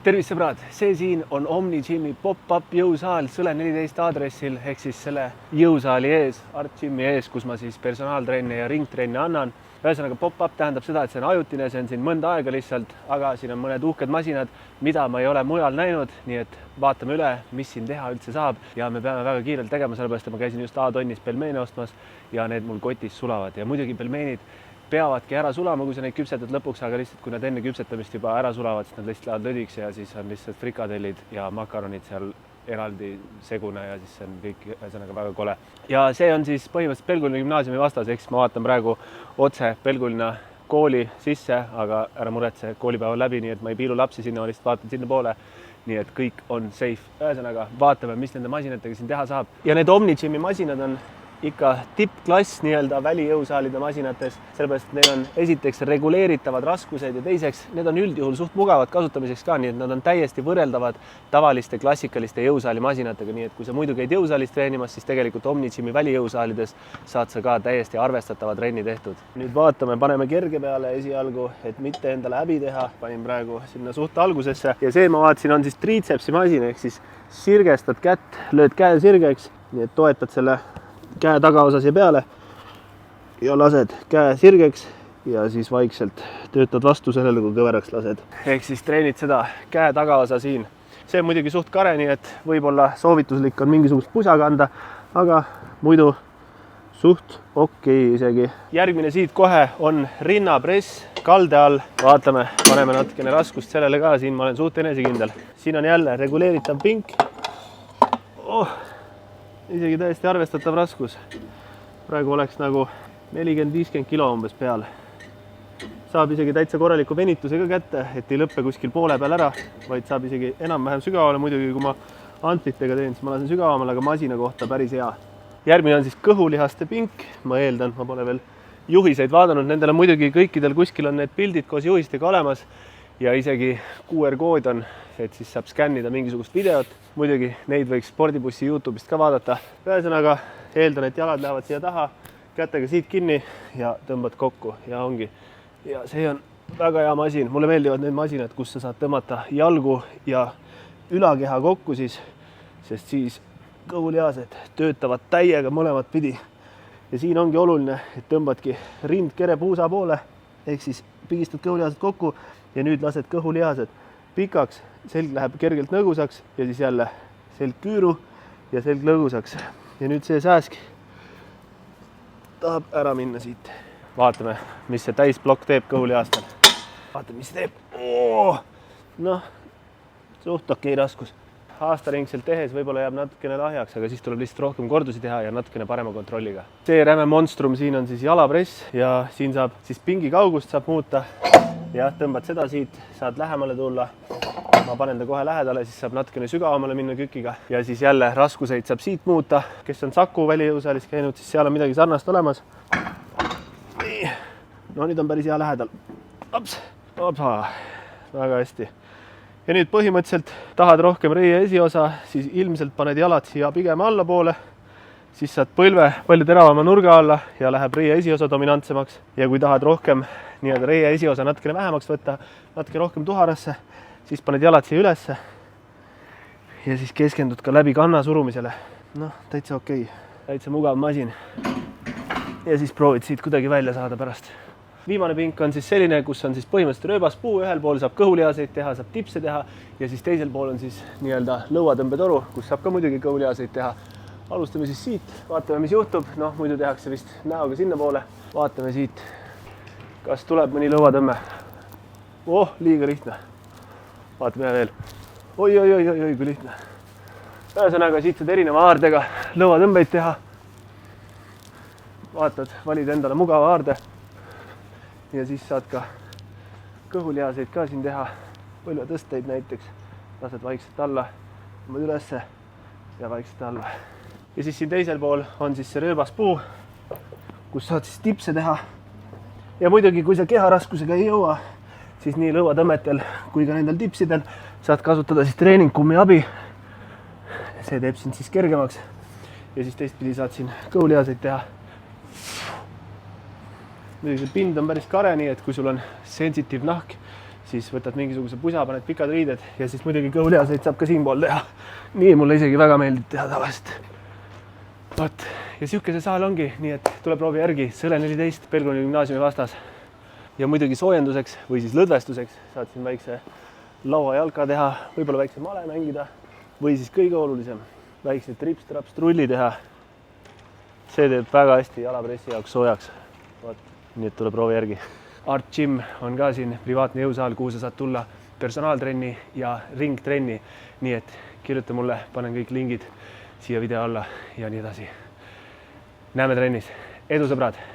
Tervist sõbrad, see siin on Omni Gymi pop-up jõusaal Sõle 14 aadressil ehk siis selle jõusaali ees, Art Gymi ees, kus ma siis personaaltrenne ja ringtrenne annan. Ühesõnaga pop-up tähendab seda, et see on ajutine, see on siin mõnda aega lihtsalt, aga siin on mõned uhked masinad, mida ma ei ole mujal näinud, nii et vaatame üle, mis siin teha üldse saab ja me peame väga kiirelt tegema, sellepärast et ma käisin just A-tonnis pelmeene ostmas ja need mul kotis sulavad ja muidugi pelmeenid peavadki ära sulama, kui sa neid küpsetad lõpuks, aga lihtsalt kui nad enne küpsetamist juba ära sulavad, siis nad lihtsalt lähevad lödiks ja siis on lihtsalt frikadellid ja makaronid seal eraldi segune ja siis see on kõik ühesõnaga väga kole. Ja see on siis põhimõtteliselt Pelgulinna gümnaasiumi vastas, eks ma vaatan praegu otse Pelgulinna kooli sisse, aga ära muretse, koolipäev on läbi, nii et ma ei piilu lapsi sinna, ma lihtsalt vaatan sinna poole. Nii et kõik on safe. Ühesõnaga vaatame, mis nende masinatega siin teha saab. Ja need Omni Gymi masinad on ikka tippklass nii-öelda välijõusaalide masinates, sellepärast neil on esiteks reguleeritavad raskused ja teiseks need on üldjuhul suht mugavad kasutamiseks ka, nii et nad on täiesti võrreldavad tavaliste klassikaliste jõusaali masinatega, nii et kui sa muidu käid jõusaalis treenimas, siis tegelikult Omni Gymi välijõusaalides saad sa ka täiesti arvestatava trenni tehtud. Nüüd vaatame, paneme kerge peale esialgu, et mitte endale häbi teha, panin praegu sinna suht algusesse ja see ma vaatasin on siis triitsepsi masin, ehk siis sirgestad kätt, lööd käe sirgeks, nii et toetad selle käe tagaosa siia peale ja lased käe sirgeks ja siis vaikselt töötad vastu sellele, kui kõveraks lased. Ehk siis treenid seda käe tagaosa siin. See on muidugi suht kare, nii et võib-olla soovituslik on mingisugust pusa kanda, aga muidu suht okei isegi. Järgmine siit kohe on rinnapress kalde all. Vaatame, paneme natukene raskust sellele ka, siin ma olen suht enesekindel. Siin on jälle reguleeritav pink. Isegi täiesti arvestatav raskus. Praegu oleks nagu 40-50 kilo umbes peal. Saab isegi täitsa korraliku venitusega kätte, et ei lõppe kuskil poole peal ära, vaid saab isegi enam-vähem sügavale. Muidugi, kui ma antlitega teen, siis ma lasen sügavamale, aga masina kohta päris hea. Järgmine on siis kõhulihaste pink. Ma eeldan, ma pole veel juhiseid vaadanud. Nendel on muidugi kõikidel kuskil on need pildid koos juhistega olemas ja isegi QR-kood on, et siis saab skännida mingisugust videot. Muidugi neid võiks spordibussi YouTube'ist ka vaadata. Ühesõnaga eeldan, et jalad lähevad siia taha, kätega siit kinni ja tõmbad kokku ja ongi. Ja see on väga hea masin. Mulle meeldivad need masinad, kus sa saad tõmmata jalgu ja ülakeha kokku siis, sest siis kõhulihased töötavad täiega mõlemat pidi. Ja siin ongi oluline, et tõmbadki rind kere puusa poole, ehk siis pigistad kõhulihased kokku ja nüüd lased kõhulihased pikaks, selg läheb kergelt nõgusaks ja siis jälle selg küüru ja selg lõgusaks. Ja nüüd see sääsk tahab ära minna siit. Vaatame, mis see täisplokk teeb kõhulihastel. Vaatame, mis teeb. Noh, suht okei raskus. Aastaringselt tehes võib-olla jääb natukene lahjaks, aga siis tuleb lihtsalt rohkem kordusi teha ja natukene parema kontrolliga. See räme monstrum siin on siis jalapress ja siin saab siis pingi kaugust saab muuta. Ja tõmbad seda siit, saad lähemale tulla. Ma panen ta kohe lähedale, siis saab natukene sügavamale minna kükiga. Ja siis jälle raskuseid saab siit muuta. Kes on Saku välijõusaalis käinud, siis seal on midagi sarnast olemas. Nii. No nüüd on päris hea lähedal. Väga hästi. Ja nüüd põhimõtteliselt tahad rohkem reie esiosa, siis ilmselt paned jalad siia pigem allapoole. Siis saad põlve palju teravama nurga alla ja läheb reie esiosa dominantsemaks. Ja kui tahad rohkem nii-öelda reie esiosa natukene vähemaks võtta, natuke rohkem tuharasse, siis paned jalad siia ülesse ja siis keskendud ka läbi kanna surumisele. Noh, täitsa okei. Täitsa mugav masin. Ja siis proovid siit kuidagi välja saada pärast. Viimane pink on siis selline, kus on siis põhimõtteliselt rööbaspuu, ühel pool saab kõhulihaseid teha, saab tipse teha ja siis teisel pool on siis nii-öelda lõuatõmbetoru, kus saab ka muidugi kõhulihaseid teha. Alustame siis siit, vaatame, mis juhtub. Noh, muidu tehakse vist näoga sinna poole. Vaatame siit, kas tuleb mõni lõuatõmme. Liiga lihtne. Vaatame veel. Oi, kui lihtne. Ühesõnaga, siit saad erineva haardega lõuatõmbeid teha. Vaatad, valid endale mugava haarde. Ja siis saad ka kõhulihaseid ka siin teha. Põlvetõsteid näiteks. Lased vaikselt alla, tõmbad ülesse ja vaikselt alla. Ja siis siin teisel pool on siis see rööbaspuu, kus saad siis tipse teha. Ja muidugi, kui sa keharaskusega ei jõua, siis nii lõuatõmmetel kui ka nendel tipsidel saad kasutada siis treeningkummi abi. See teeb sind siis kergemaks. Ja siis teistpidi saad siin kõhulihaseid teha. Muidugi see pind on päris kare, nii et kui sul on sensitiiv nahk, siis võtad mingisuguse pusa, paned pikad riided ja siis muidugi kõhulihaseid saab ka siinpool teha. Nii mulle isegi väga meeldib teha tavaliselt. Vot, ja siuke see saal ongi, nii et tule proovi järgi. Sõle 14 Pelguni gümnaasiumi vastas. Ja muidugi soojenduseks või siis lõdvestuseks saad siin väikse lauajalka teha, võib-olla väikse male mängida või siis kõige olulisem, väikse trips-traps trulli teha. See teeb väga hästi jalapressi jaoks soojaks. Vot, nii et tule proovi järgi. Art Gym on ka siin privaatne jõusaal, kuhu sa saad tulla personaaltrenni ja ringtrenni. Nii et kirjuta mulle, panen kõik lingid siia video alla ja nii edasi. Näeme trennis. Edu sõbrad!